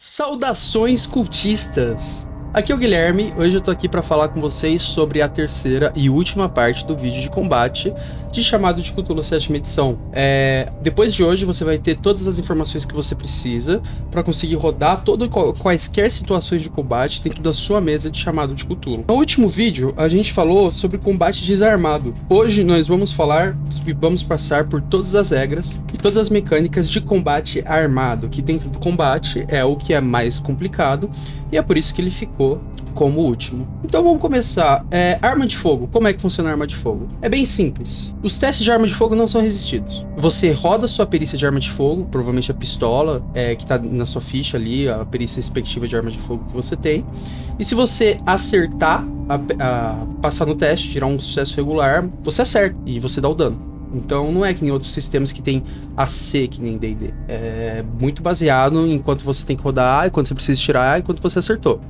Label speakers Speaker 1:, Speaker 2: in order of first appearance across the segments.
Speaker 1: Saudações cultistas! Aqui é o Guilherme, hoje eu tô aqui para falar com vocês sobre a terceira e última parte do vídeo de combate de Chamado de Cthulhu 7ª edição. Depois de hoje você vai ter todas as informações que você precisa para conseguir rodar quaisquer situações de combate dentro da sua mesa de Chamado de Cthulhu. No último vídeo a gente falou sobre combate desarmado. Hoje nós vamos falar e vamos passar por todas as regras e todas as mecânicas de combate armado, que dentro do combate é o que é mais complicado e é por isso que ele ficou como último. Então vamos começar. Arma de fogo. Como é que funciona a arma de fogo? É bem simples. Os testes de arma de fogo não são resistidos. Você roda sua perícia de arma de fogo, provavelmente a pistola, que tá na sua ficha ali, a perícia respectiva de arma de fogo que você tem. E se você acertar, passar no teste, tirar um sucesso regular, você acerta e você dá o dano. Então não é que nem outros sistemas que tem AC, que nem D&D. É muito baseado em quanto você tem que rodar, e quanto você precisa tirar, e quanto você acertou.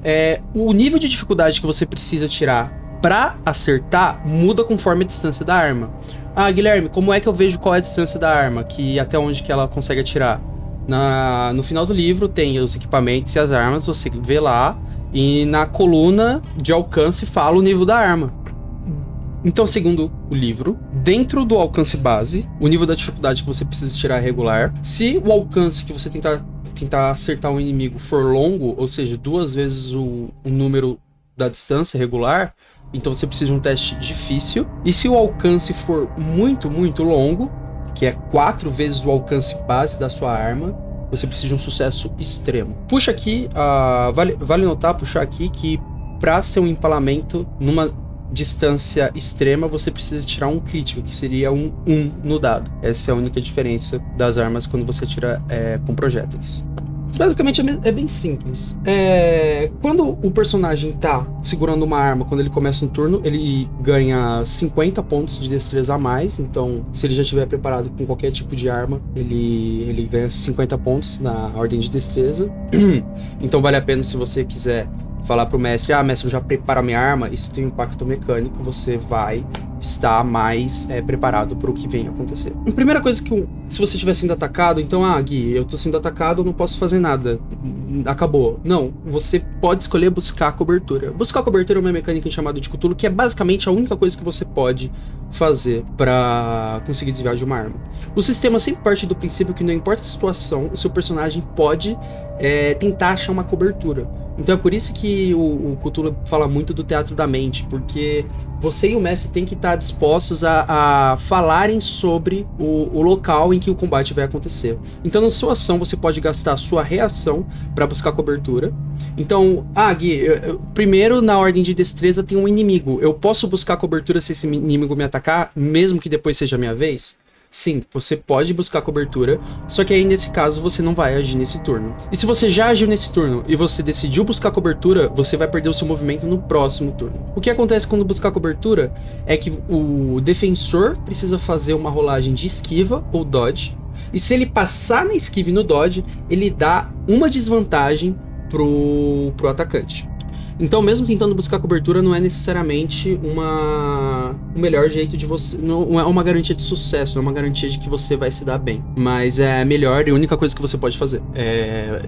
Speaker 1: O nível de dificuldade que você precisa tirar pra acertar muda conforme a distância da arma. Ah, Guilherme, como é que eu vejo qual é a distância da arma? Até onde que ela consegue atirar? No final do livro tem os equipamentos e as armas, você vê lá, e na coluna de alcance fala o nível da arma. Então, segundo o livro, dentro do alcance base, o nível da dificuldade que você precisa tirar é regular. Se o alcance que você tentar acertar um inimigo for longo, ou seja, 2 vezes o número da distância regular, então você precisa de um teste difícil. E se o alcance for muito, muito longo, que é 4 vezes o alcance base da sua arma, você precisa de um sucesso extremo. Puxa aqui, vale notar, puxar aqui que para ser um empalamento numa distância extrema, você precisa tirar um crítico, que seria um 1 no dado. Essa é a única diferença das armas quando você tira com projéteis. Basicamente é bem simples. Quando o personagem tá segurando uma arma, quando ele começa um turno, ele ganha 50 pontos de destreza a mais. Então, se ele já estiver preparado com qualquer tipo de arma, ele ganha 50 pontos na ordem de destreza. Então vale a pena, se você quiser falar pro mestre, mestre, eu já preparo a minha arma, isso tem um impacto mecânico, você vai estar mais preparado para o que vem acontecer. A primeira coisa se você estiver sendo atacado, então, Gui, eu tô sendo atacado, eu não posso fazer nada, acabou. Não, você pode escolher buscar cobertura. Buscar cobertura é uma mecânica em Chamado de Cthulhu, que é basicamente a única coisa que você pode fazer para conseguir desviar de uma arma. O sistema sempre parte do princípio que não importa a situação, o seu personagem pode tentar achar uma cobertura. Então é por isso que o Cthulhu fala muito do teatro da mente, porque você e o mestre têm que estar dispostos a falarem sobre o local em que o combate vai acontecer. Então na sua ação você pode gastar a sua reação para buscar cobertura. Então, Gui, primeiro na ordem de destreza tem um inimigo. Eu posso buscar cobertura se esse inimigo me atacar, mesmo que depois seja a minha vez? Sim, você pode buscar cobertura, só que aí nesse caso você não vai agir nesse turno. E se você já agiu nesse turno e você decidiu buscar cobertura, você vai perder o seu movimento no próximo turno. O que acontece quando buscar cobertura é que o defensor precisa fazer uma rolagem de esquiva ou dodge, e se ele passar na esquiva e no dodge, ele dá uma desvantagem pro atacante. Então, mesmo tentando buscar cobertura, não é necessariamente o melhor jeito de você... Não é uma garantia de sucesso, não é uma garantia de que você vai se dar bem. Mas é a melhor e a única coisa que você pode fazer.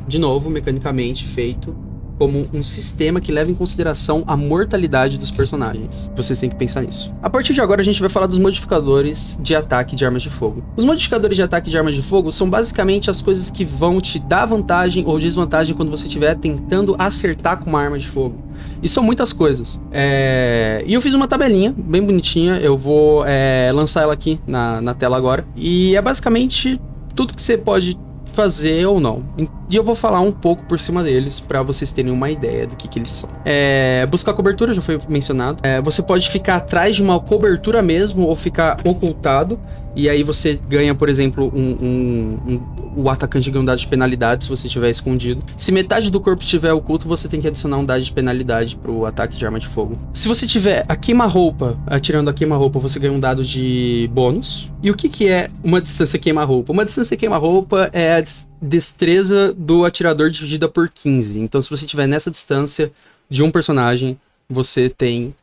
Speaker 1: De novo, mecanicamente feito como um sistema que leva em consideração a mortalidade dos personagens. Vocês têm que pensar nisso. A partir de agora, a gente vai falar dos modificadores de ataque de armas de fogo. Os modificadores de ataque de armas de fogo são basicamente as coisas que vão te dar vantagem ou desvantagem quando você estiver tentando acertar com uma arma de fogo. E são muitas coisas. E eu fiz uma tabelinha bem bonitinha, eu vou lançar ela aqui na tela agora. E é basicamente tudo que você pode fazer ou não. E eu vou falar um pouco por cima deles para vocês terem uma ideia do que eles são. Buscar cobertura, já foi mencionado. Você pode ficar atrás de uma cobertura mesmo ou ficar ocultado. E aí você ganha, por exemplo, o atacante ganha um dado de penalidade se você estiver escondido. Se metade do corpo estiver oculto, você tem que adicionar um dado de penalidade pro ataque de arma de fogo. Se você tiver a queima-roupa, atirando a queima-roupa, você ganha um dado de bônus. E o que é uma distância queima-roupa? Uma distância queima-roupa é a destreza do atirador dividida por 15. Então, se você estiver nessa distância de um personagem, você tem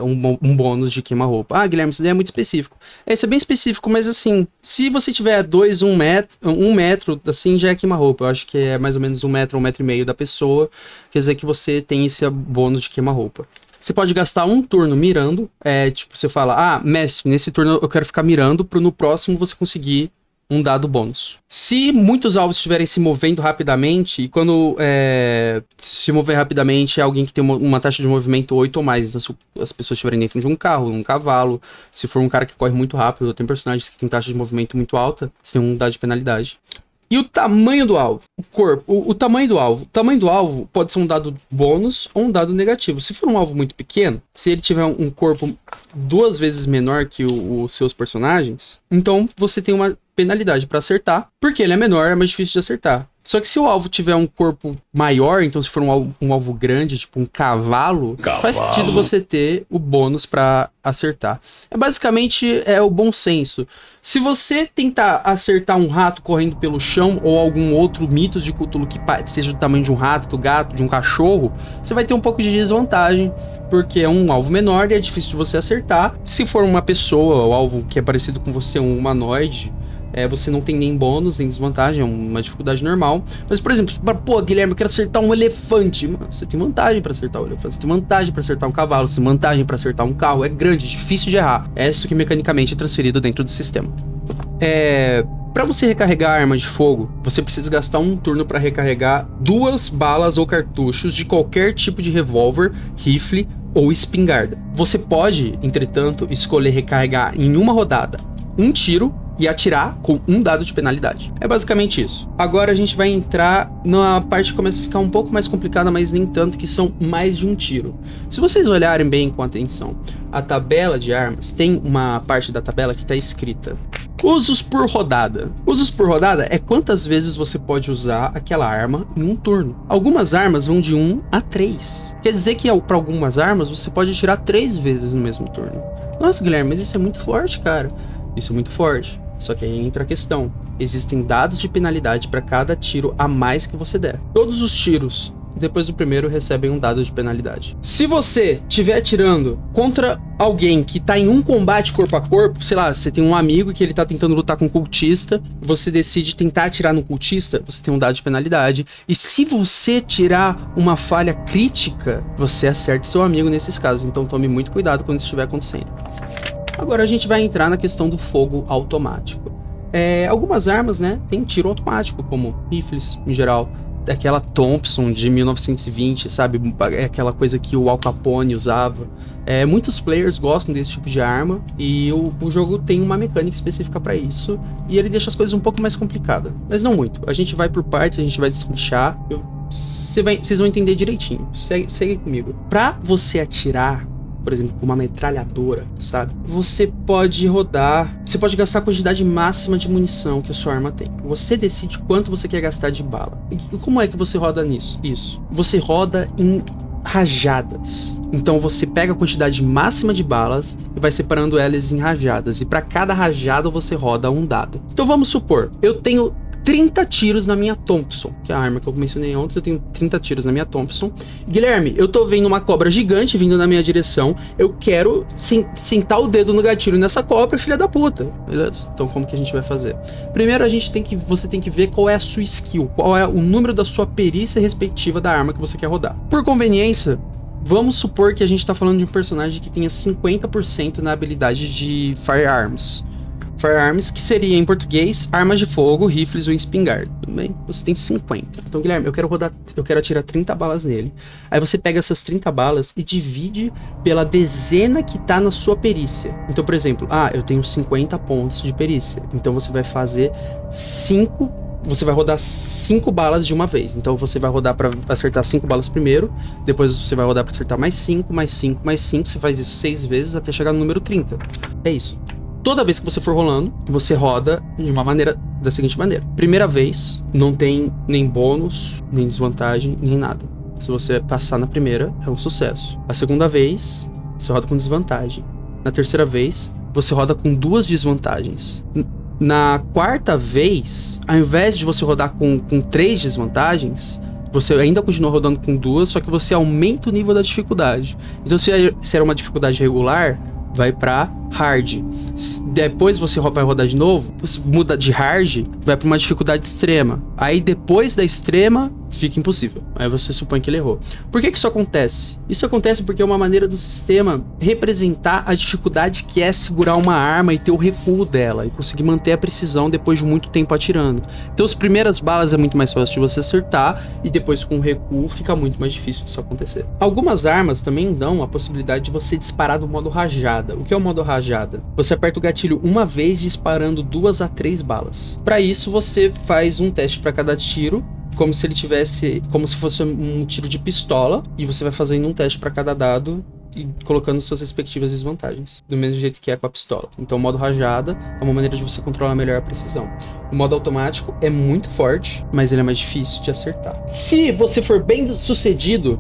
Speaker 1: um bônus de queima-roupa. Ah, Guilherme, isso daí é muito específico. Isso é bem específico, mas assim, se você tiver 1 metro, assim, já é queima-roupa. Eu acho que é mais ou menos 1 metro, 1,5 metro da pessoa. Quer dizer que você tem esse bônus de queima-roupa. Você pode gastar um turno mirando. Tipo, você fala, mestre, nesse turno eu quero ficar mirando pro no próximo você conseguir um dado bônus. Se muitos alvos estiverem se movendo rapidamente, e quando se mover rapidamente é alguém que tem uma taxa de movimento 8 ou mais, então se as pessoas estiverem dentro de um carro, um cavalo, se for um cara que corre muito rápido, tem personagens que tem taxa de movimento muito alta, você tem um dado de penalidade. E o tamanho do alvo, o corpo, o tamanho do alvo. O tamanho do alvo pode ser um dado bônus ou um dado negativo. Se for um alvo muito pequeno, se ele tiver um corpo 2 vezes menor que os seus personagens, então você tem uma penalidade para acertar, porque ele é menor, é mais difícil de acertar. Só que se o alvo tiver um corpo maior, então se for um alvo grande, tipo um cavalo, faz sentido você ter o bônus para acertar. Basicamente o bom senso. Se você tentar acertar um rato correndo pelo chão ou algum outro mitos de Cthulhu que seja do tamanho de um rato, do gato, de um cachorro, você vai ter um pouco de desvantagem, porque é um alvo menor e é difícil de você acertar. Se for uma pessoa, o alvo que é parecido com você, um humanoide, você não tem nem bônus, nem desvantagem, é uma dificuldade normal. Mas, por exemplo, Guilherme, eu quero acertar um elefante. Mano, você tem vantagem pra acertar um elefante, você tem vantagem pra acertar um cavalo, você tem vantagem pra acertar um carro. É grande, difícil de errar. É isso que mecanicamente é transferido dentro do sistema. Pra você recarregar a arma de fogo, você precisa gastar um turno pra recarregar 2 balas ou cartuchos de qualquer tipo de revólver, rifle ou espingarda. Você pode, entretanto, escolher recarregar em uma rodada um tiro e atirar com um dado de penalidade. É basicamente isso. Agora a gente vai entrar na parte que começa a ficar um pouco mais complicada, mas nem tanto, que são mais de um tiro. Se vocês olharem bem com atenção, a tabela de armas tem uma parte da tabela que está escrita usos por rodada. Usos por rodada é quantas vezes você pode usar aquela arma em um turno. Algumas armas vão de 1 a 3. Quer dizer que para algumas armas você pode atirar 3 vezes no mesmo turno. Nossa, Guilherme, mas isso é muito forte, cara. Isso é muito forte. Só que aí entra a questão. Existem dados de penalidade para cada tiro a mais que você der. Todos os tiros depois do primeiro recebem um dado de penalidade. Se você estiver atirando contra alguém que tá em um combate corpo a corpo, sei lá, você tem um amigo que ele tá tentando lutar com um cultista, você decide tentar atirar no cultista, você tem um dado de penalidade. E se você tirar uma falha crítica, você acerta seu amigo nesses casos. Então tome muito cuidado quando isso estiver acontecendo. Agora a gente vai entrar na questão do fogo automático. Algumas armas, né, tem tiro automático, como rifles, em geral. Aquela Thompson de 1920, sabe? Aquela coisa que o Al Capone usava. Muitos players gostam desse tipo de arma e o jogo tem uma mecânica específica para isso. E ele deixa as coisas um pouco mais complicadas, mas não muito. A gente vai por partes, a gente vai destrinchar. Vocês vão entender direitinho. Segue comigo. Pra você atirar, por exemplo, com uma metralhadora, sabe? Você pode gastar a quantidade máxima de munição que a sua arma tem. Você decide quanto você quer gastar de bala. E como é que você roda nisso? Isso. Você roda em rajadas. Então você pega a quantidade máxima de balas e vai separando elas em rajadas. E para cada rajada você roda um dado. Então vamos supor, eu tenho 30 tiros na minha Thompson, que é a arma que eu mencionei ontem. Eu tenho 30 tiros na minha Thompson. Guilherme, eu tô vendo uma cobra gigante vindo na minha direção. Eu quero sentar o dedo no gatilho nessa cobra, filha da puta. Beleza? Então como que a gente vai fazer? Primeiro você tem que ver qual é a sua skill, qual é o número da sua perícia respectiva da arma que você quer rodar. Por conveniência, vamos supor que a gente tá falando de um personagem que tenha 50% na habilidade de Firearms. Firearms, que seria em português, armas de fogo, rifles ou espingarda. Tudo bem? Você tem 50. Então, Guilherme, eu quero atirar 30 balas nele. Aí você pega essas 30 balas e divide pela dezena que tá na sua perícia. Então, por exemplo, eu tenho 50 pontos de perícia. Então você vai fazer 5. Você vai rodar 5 balas de uma vez. Então você vai rodar para acertar 5 balas primeiro. Depois você vai rodar para acertar mais 5, mais 5, mais 5. Você faz isso 6 vezes até chegar no número 30. É isso. Toda vez que você for rolando, você roda da seguinte maneira. Primeira vez, não tem nem bônus, nem desvantagem, nem nada. Se você passar na primeira, é um sucesso. A segunda vez, você roda com desvantagem. Na terceira vez, você roda com 2 desvantagens. Na quarta vez, ao invés de você rodar com 3 desvantagens, Você ainda continua rodando com 2, só que você aumenta o nível da dificuldade. Então se era uma dificuldade regular, vai pra hard. Depois você vai rodar de novo, você muda de hard, vai pra uma dificuldade extrema. Aí depois da extrema, fica impossível. Aí você supõe que ele errou. Por que isso acontece? Isso acontece porque é uma maneira do sistema representar a dificuldade que é segurar uma arma e ter o recuo dela, e conseguir manter a precisão depois de muito tempo atirando. Então as primeiras balas é muito mais fácil de você acertar, e depois com o recuo fica muito mais difícil disso acontecer. Algumas armas também dão a possibilidade de você disparar no modo rajada. O que é o modo rajada? Você aperta o gatilho uma vez disparando 2 a 3 balas. Para isso você faz um teste para cada tiro, como se fosse um tiro de pistola, e você vai fazendo um teste para cada dado e colocando suas respectivas desvantagens, do mesmo jeito que é com a pistola. Então o modo rajada é uma maneira de você controlar melhor a precisão. O modo automático é muito forte, mas ele é mais difícil de acertar. Se você for bem sucedido,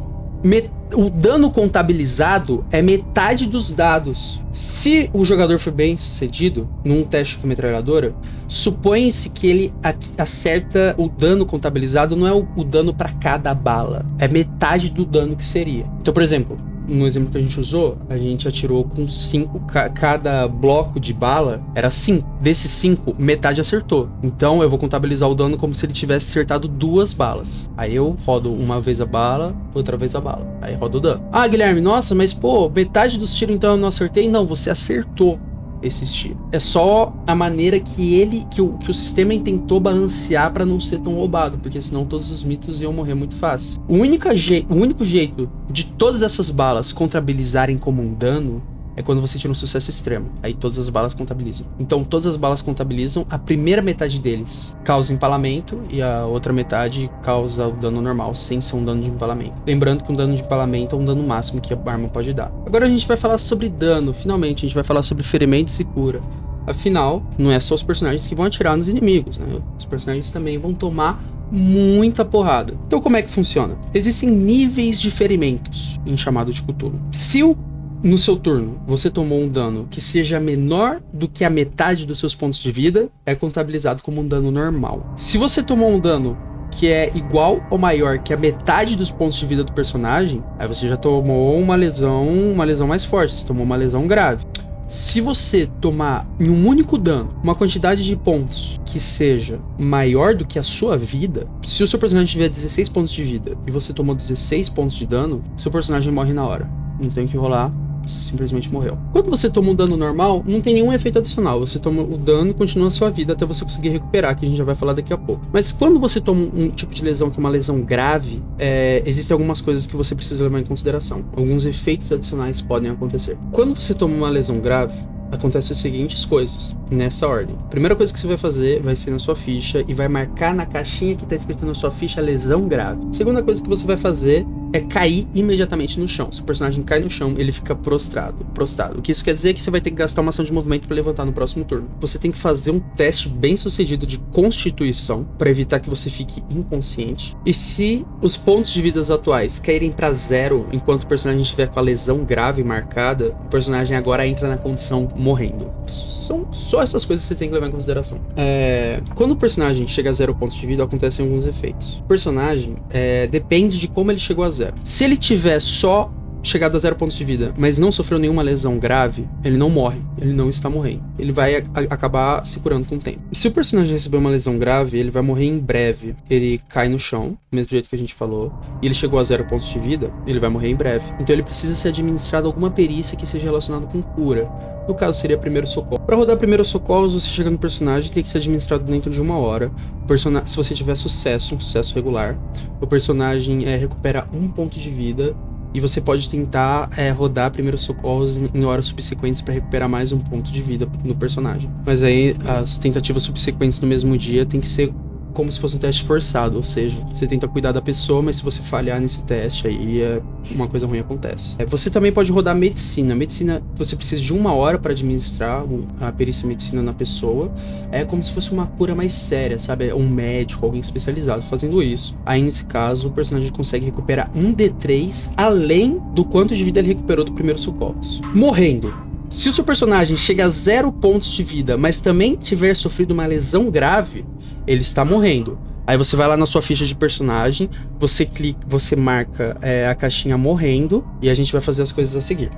Speaker 1: o dano contabilizado é metade dos dados. Se o jogador for bem sucedido num teste com metralhadora, supõe-se que ele acerta o dano contabilizado, não é o dano para cada bala, é metade do dano que seria. Então, por exemplo, no exemplo que a gente usou, a gente atirou com 5, cada bloco de bala era 5. Desses 5, metade acertou. Então eu vou contabilizar o dano como se ele tivesse acertado 2 balas. Aí eu rodo uma vez a bala, outra vez a bala. Aí rodo o dano. Ah, Guilherme, nossa, mas pô, metade dos tiros então eu não acertei? Não, você acertou esses tiros. É só a maneira que o sistema tentou balancear para não ser tão roubado, porque senão todos os mitos iam morrer muito fácil. O único jeito de todas essas balas contabilizarem como um dano é quando você tira um sucesso extremo. Aí todas as balas contabilizam. Então todas as balas contabilizam, a primeira metade deles causa empalamento e a outra metade causa o dano normal, sem ser um dano de empalamento. Lembrando que um dano de empalamento é um dano máximo que a arma pode dar. Agora a gente vai falar sobre dano, finalmente. A gente vai falar sobre ferimentos e cura. Afinal, não é só os personagens que vão atirar nos inimigos, né? Os personagens também vão tomar muita porrada. Então como é que funciona? Existem níveis de ferimentos em Chamado de Cthulhu. Se no seu turno você tomou um dano que seja menor do que a metade dos seus pontos de vida, é contabilizado como um dano normal. Se você tomou um dano que é igual ou maior que a metade dos pontos de vida do personagem, aí você já tomou uma lesão mais forte, você tomou uma lesão grave. Se você tomar em um único dano uma quantidade de pontos que seja maior do que a sua vida, se o seu personagem tiver 16 pontos de vida e você tomou 16 pontos de dano, seu personagem morre na hora. Não tem que rolar, você simplesmente morreu. Quando você toma um dano normal, não tem nenhum efeito adicional. Você toma o dano e continua a sua vida até você conseguir recuperar, que a gente já vai falar daqui a pouco. Mas quando você toma um tipo de lesão que é uma lesão grave, existem algumas coisas que você precisa levar em consideração. Alguns efeitos adicionais podem acontecer. Quando você toma uma lesão grave, acontecem as seguintes coisas, nessa ordem. A primeira coisa que você vai fazer vai ser na sua ficha e vai marcar na caixinha que está escrito na sua ficha lesão grave. A segunda coisa que você vai fazer é cair imediatamente no chão. Se o personagem cai no chão, ele fica prostrado. O que isso quer dizer é que você vai ter que gastar uma ação de movimento para levantar no próximo turno. Você tem que fazer um teste bem sucedido de constituição para evitar que você fique inconsciente. E se os pontos de vida atuais caírem para 0 enquanto o personagem estiver com a lesão grave marcada, o personagem agora entra na condição morrendo. São só essas coisas que você tem que levar em consideração. Quando o personagem chega a 0 pontos de vida, acontecem alguns efeitos. O personagem depende de como ele chegou a 0. Se ele tiver só chegado a 0 pontos de vida, mas não sofreu nenhuma lesão grave, ele não morre, ele não está morrendo. Ele vai acabar se curando com o tempo. E se o personagem receber uma lesão grave, ele vai morrer em breve. Ele cai no chão, do mesmo jeito que a gente falou, e ele chegou a 0 pontos de vida, ele vai morrer em breve. Então ele precisa ser administrado alguma perícia que seja relacionada com cura. No caso seria primeiro socorro. Para rodar primeiro socorro, você chega no personagem, tem que ser administrado dentro de 1 hora. Se você tiver sucesso, um sucesso regular, o personagem recupera 1 ponto de vida. E você pode tentar rodar primeiros socorros em horas subsequentes para recuperar mais 1 ponto de vida no personagem. Mas aí as tentativas subsequentes no mesmo dia tem que ser como se fosse um teste forçado, ou seja, você tenta cuidar da pessoa, mas se você falhar nesse teste, aí uma coisa ruim acontece. Você também pode rodar medicina. Medicina, você precisa de 1 hora para administrar a perícia medicina na pessoa. É como se fosse uma cura mais séria, sabe? Um médico, alguém especializado fazendo isso. Aí, nesse caso, o personagem consegue recuperar 1d3 além do quanto de vida ele recuperou do primeiro socorros. Morrendo. Se o seu personagem chega a 0 pontos de vida, mas também tiver sofrido uma lesão grave, ele está morrendo. Aí você vai lá na sua ficha de personagem, você clica, você marca a caixinha morrendo e a gente vai fazer as coisas a seguir.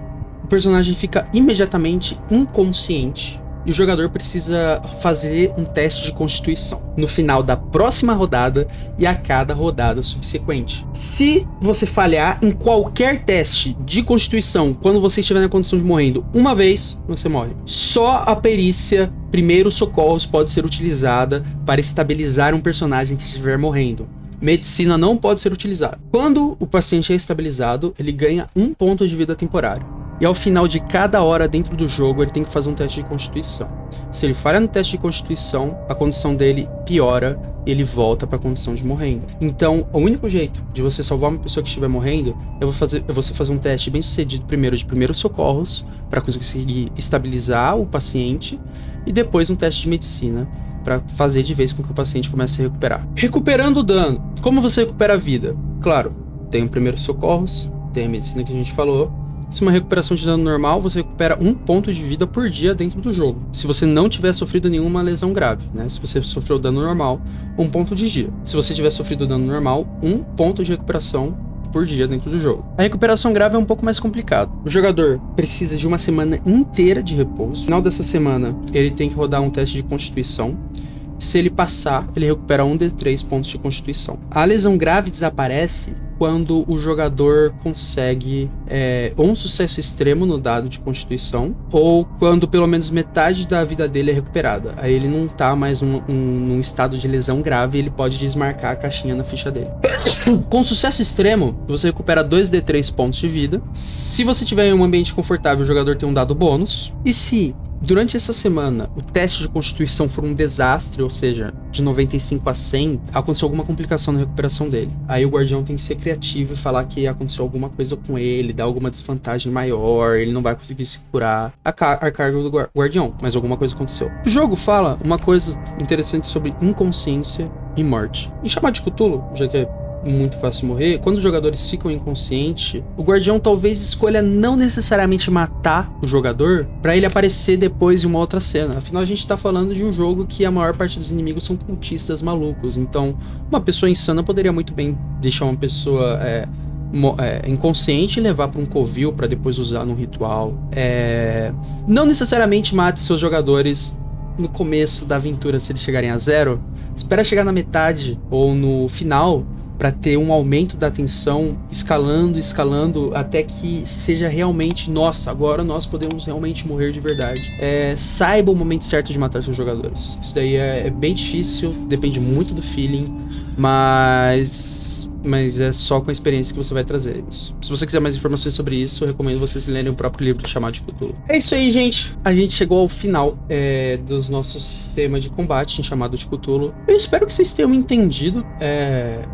Speaker 1: O personagem fica imediatamente inconsciente e o jogador precisa fazer um teste de constituição no final da próxima rodada e a cada rodada subsequente. Se você falhar em qualquer teste de constituição quando você estiver na condição de morrendo uma vez, você morre. Só a perícia Primeiros Socorros pode ser utilizada para estabilizar um personagem que estiver morrendo. Medicina não pode ser utilizada. Quando o paciente é estabilizado, ele ganha 1 ponto de vida temporário. E ao final de cada hora dentro do jogo, ele tem que fazer um teste de constituição. Se ele falha no teste de constituição, a condição dele piora e ele volta para a condição de morrendo. Então, o único jeito de você salvar uma pessoa que estiver morrendo é você fazer um teste bem sucedido primeiro de primeiros socorros, para conseguir estabilizar o paciente, e depois um teste de medicina, para fazer de vez com que o paciente comece a recuperar. Recuperando o dano. Como você recupera a vida? Claro, tem o primeiros socorros, tem a medicina que a gente falou. Se uma recuperação de dano normal, você recupera 1 ponto de vida por dia dentro do jogo. Se você não tiver sofrido nenhuma lesão grave, né? Se você sofreu dano normal, 1 ponto de dia. Se você tiver sofrido dano normal, 1 ponto de recuperação por dia dentro do jogo. A recuperação grave é um pouco mais complicado. O jogador precisa de uma semana inteira de repouso. No final dessa semana, ele tem que rodar um teste de constituição. Se ele passar, ele recupera 1d3 pontos de constituição. A lesão grave desaparece quando o jogador consegue ou um sucesso extremo no dado de constituição, ou quando pelo menos metade da vida dele é recuperada. Aí ele não tá mais num estado de lesão grave e ele pode desmarcar a caixinha na ficha dele. Com sucesso extremo, você recupera 2d3 pontos de vida. Se você tiver em um ambiente confortável, o jogador tem um dado bônus. E se durante essa semana o teste de constituição for um desastre, ou seja, de 95 a 100, aconteceu alguma complicação na recuperação dele. Aí o guardião tem que ser criativo e falar que aconteceu alguma coisa com ele, dar alguma desvantagem maior, ele não vai conseguir se curar a cargo do guardião, mas alguma coisa aconteceu. O jogo fala uma coisa interessante sobre inconsciência e morte. Em Chamado de Cthulhu, já que é muito fácil morrer, quando os jogadores ficam inconscientes, o guardião talvez escolha não necessariamente matar o jogador para ele aparecer depois em uma outra cena. Afinal, a gente tá falando de um jogo que a maior parte dos inimigos são cultistas malucos, então uma pessoa insana poderia muito bem deixar uma pessoa inconsciente e levar para um covil para depois usar num ritual. Não necessariamente mate seus jogadores no começo da aventura se eles chegarem a 0. Espera chegar na metade ou no final para ter um aumento da tensão, escalando, até que seja realmente, nossa, agora nós podemos realmente morrer de verdade. Saiba o momento certo de matar seus jogadores. Isso daí é bem difícil, depende muito do feeling, mas é só com a experiência que você vai trazer isso. Se você quiser mais informações sobre isso, eu recomendo vocês lerem o próprio livro de Chamado de Cthulhu. É isso aí, gente. A gente chegou ao final dos nossos sistemas de combate em Chamado de Cthulhu. Eu espero que vocês tenham entendido.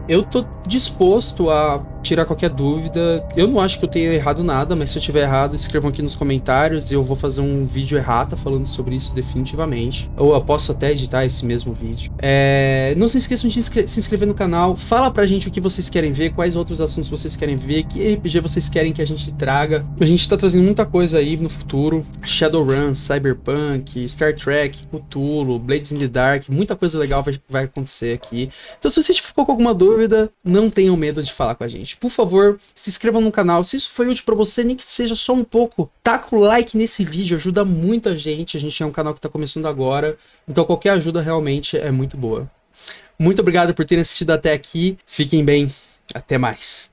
Speaker 1: Eu tô disposto a tirar qualquer dúvida. Eu não acho que eu tenha errado nada, mas se eu tiver errado, escrevam aqui nos comentários e eu vou fazer um vídeo errata falando sobre isso definitivamente. Ou eu posso até editar esse mesmo vídeo. Não se esqueçam de se inscrever no canal. Fala pra gente o que vocês querem ver, quais outros assuntos vocês querem ver, que RPG vocês querem que a gente traga. A gente tá trazendo muita coisa aí no futuro. Shadowrun, Cyberpunk, Star Trek, Cthulhu, Blades in the Dark. Muita coisa legal vai acontecer aqui. Então se você ficou com alguma dúvida, não tenham medo de falar com a gente. Por favor, se inscrevam no canal. Se isso foi útil pra você, nem que seja só um pouco, taca o like nesse vídeo, ajuda muita gente. A gente é um canal que tá começando agora, então qualquer ajuda realmente é muito boa. Muito obrigado por terem assistido até aqui. Fiquem bem. Até mais.